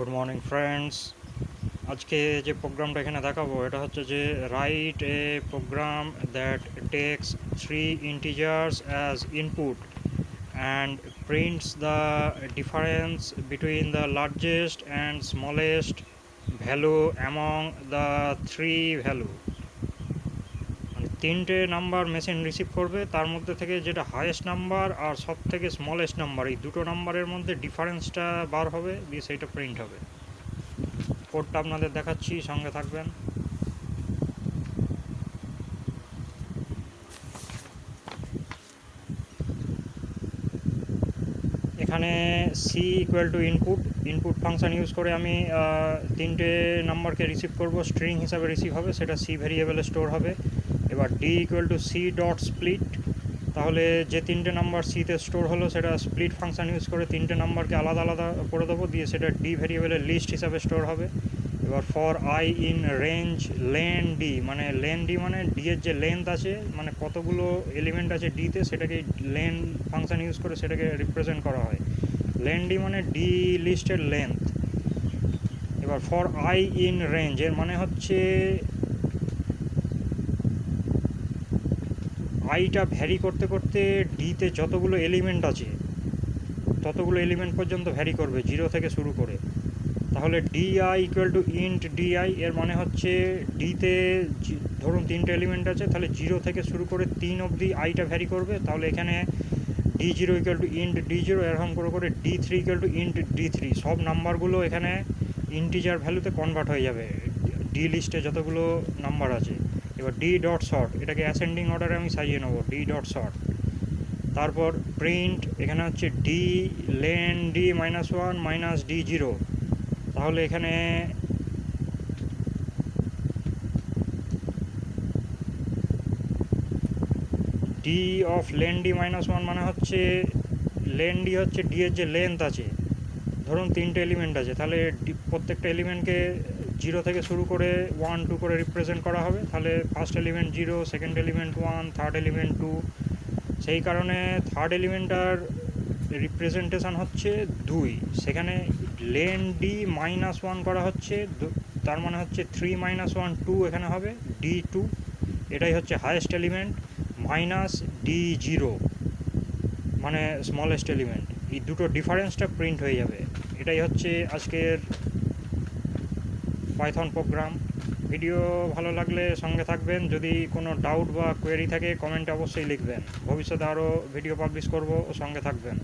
Good morning friends. আজকে যে প্রোগ্রামটা এখানে দেখাবো এটা হচ্ছে যে write a program that text three integers as input and prints the difference between the largest and smallest value among the three value. মানে তিনটে নাম্বার মেশিন রিসিভ করবে, তার মধ্যে থেকে যেটা হাইয়েস্ট নাম্বার আর সব থেকে স্মলেস্ট নাম্বার, এই দুটো নাম্বারের মধ্যে ডিফারেন্সটা বার হবে, দিয়ে সেইটা প্রিন্ট হবে। কোডটা আপনাদের দেখাচ্ছি, সঙ্গে থাকবেন। এখানে C equal to input function use করে আমি তিনটে নাম্বারকে রিসিভ করব, স্ট্রিং হিসাবে রিসিভ হবে, সেটা সি ভ্যারিয়েবলে স্টোর হবে। এবার D equal to C dot split, তাহলে যে তিনটে নাম্বার সিতে স্টোর হলো সেটা স্প্লিট ফাংশান ইউজ করে তিনটে নাম্বারকে আলাদা আলাদা করে দেবো, দিয়ে সেটা ডি ভ্যারিয়েবলের লিস্ট হিসাবে স্টোর হবে। এবার for I in range lane D, মানে লেন ডি মানে ডি এর যে লেন্থ আছে, মানে কতগুলো এলিমেন্ট আছে ডিতে, সেটাকে লেন ফাংশান ইউজ করে সেটাকে রিপ্রেজেন্ট করা হয়। লেন ডি মানে ডি লিস্টের লেন্থ। এবার ফর আই ইন রেঞ্জ এর মানে হচ্ছে আইটা ভ্যারি করতে করতে ডিতে যতগুলো এলিমেন্ট আছে ততগুলো এলিমেন্ট পর্যন্ত ভ্যারি করবে, জিরো থেকে শুরু করে। তাহলে D I equal to int D I এর মানে হচ্ছে ডিতে ধরুন তিনটে এলিমেন্ট আছে, তাহলে জিরো থেকে শুরু করে 3 অবধি আইটা ভ্যারি করবে। তাহলে এখানে D zero equal to int D zero, এরকম করে করে D three equal to int D three, সব নাম্বারগুলো এখানে ইন্টিজার ভ্যালুতে কনভার্ট হয়ে যাবে ডি লিস্টে যতগুলো নাম্বার আছে। এবার ডি ডট শর্ট, এটাকে অ্যাসেন্ডিং অর্ডারে আমি সাজিয়ে নেবো, ডি ডট শর্ট। তারপর প্রিন্ট, এখানে হচ্ছে D lane D minus one minus D zero, তাহলে এখানে D of lane D minus one মানে হচ্ছে লেন ডি হচ্ছে ডি এর যে লেন্থ আছে, ধরুন তিনটে এলিমেন্ট আছে, তাহলে প্রত্যেকটা এলিমেন্টকে জিরো থেকে শুরু করে 1 2 করে রিপ্রেজেন্ট করা হবে। তাহলে first element zero, second element 1, third element 2। সেই কারণে থার্ড এলিমেন্টটার রিপ্রেজেন্টেশন হচ্ছে 2, সেখানে লেন ডি মাইনাস ওয়ান করা হচ্ছে, তার মানে হচ্ছে 3 মাইনাস 1 2 এখানে হবে ডি টু, এটাই হচ্ছে highest element, minus D zero মানে স্মলেস্ট এলিমেন্ট। এই দুটো ডিফারেন্সটা প্রিন্ট হয়ে যাবে। এটাই হচ্ছে আজকের পাইথন প্রোগ্রাম। ভিডিও ভালো লাগলে সঙ্গে থাকবেন, যদি কোনো ডাউট বা কোয়েরি থাকে কমেন্টে অবশ্যই লিখবেন। ভবিষ্যতে আরও ভিডিও পাবলিশ করব, সঙ্গে থাকবেন।